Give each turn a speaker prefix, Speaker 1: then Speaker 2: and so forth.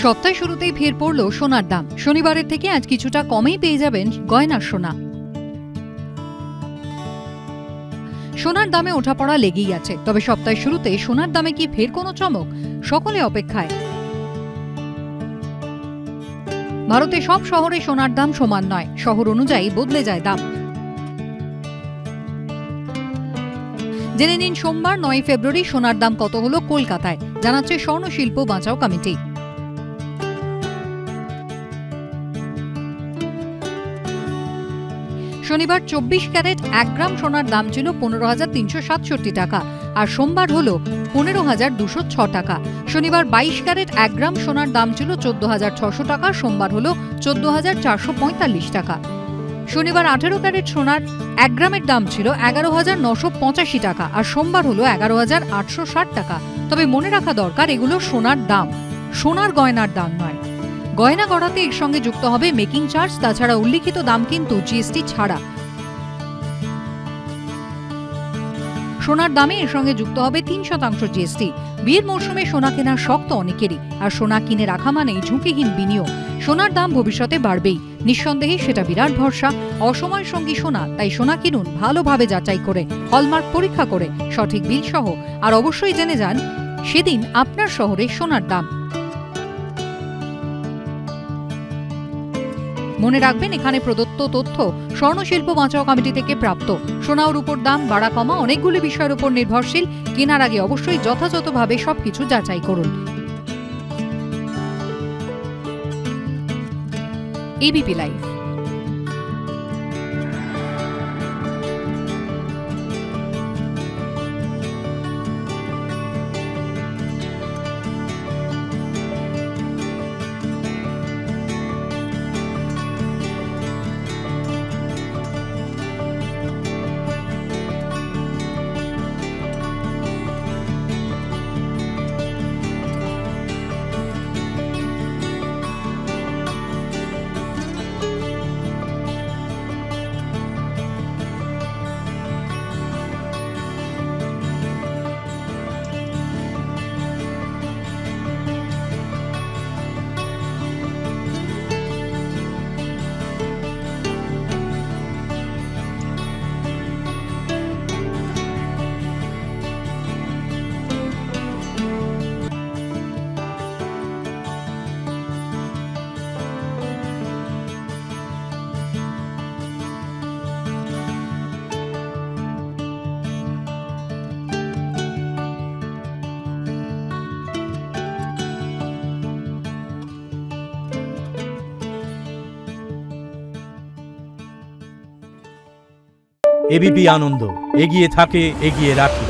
Speaker 1: সপ্তাহ শুরুতেই ফের পড়ল সোনার দাম। শনিবারের থেকে আজ কিছুটা কমেই পেয়ে যাবেন গয়নার সোনা। সোনার দামে ওঠাপড়া লেগেই আছে, তবে সপ্তাহের শুরুতে সোনার দামে কি ফের কোনো চমক? সকলে অপেক্ষায়। ভারতে সব শহরে সোনার দাম সমান নয়, শহর অনুযায়ী বদলে যায় দাম। জেনে নিন সোমবার 9 ফেব্রুয়ারি সোনার দাম কত হলো কলকাতায়, জানাচ্ছে স্বর্ণ শিল্প বাঁচাও কমিটি। শনিবার 24 ক্যারেট 1 গ্রাম সোনার দাম ছিল 15,367 টাকা, আর সোমবার হল 15,206 টাকা। শনিবার 22 ক্যারেট 1 গ্রাম সোনার দাম ছিল 14,600 টাকা, সোমবার হল 14,445 টাকা। শনিবার 18 ক্যারেট সোনার 1 গ্রামের দাম ছিল 11,985 টাকা, আর সোমবার হল 11,860 টাকা। তবে মনে রাখা দরকার, এগুলো সোনার দাম, সোনার গয়নার দাম নয়। গয়না গড়াতে এর সঙ্গে যুক্ত হবে মেকিং চার্জ, তাছাড়া উল্লিখিত দাম কিন্তু জিএসটি ছাড়া। সোনার দামে এর সঙ্গে যুক্ত হবে 3% জিএসটি। বিয়ের মৌসুমে সোনা কেনার শখ তো অনেকেরই, আর সোনা কিনে রাখা মানেই ঝুঁকিহীন বিনিয়োগ। সোনার দাম ভবিষ্যতে বাড়বেই, নিঃসন্দেহে সেটা বিরাট ভরসা। অসময়ের সঙ্গী সোনা, তাই সোনা কিনুন ভালোভাবে যাচাই করে, হলমার্ক পরীক্ষা করে, সঠিক বিল সহ। আর অবশ্যই জেনে যান সেদিন আপনার শহরে সোনার দাম। মনে রাখবেন, এখানে প্রদত্ত তথ্য স্বর্ণ শিল্প বাঁচাও কমিটি থেকে প্রাপ্ত। সোনা ও রূপোর দাম বাড়া কমা অনেকগুলি বিষয়ের উপর নির্ভরশীল। কেনার আগে অবশ্যই যথাযথভাবে সবকিছু যাচাই করুন। ABP live.
Speaker 2: এবিপি আনন্দ, এগিয়ে থাকে, এগিয়ে রাখে।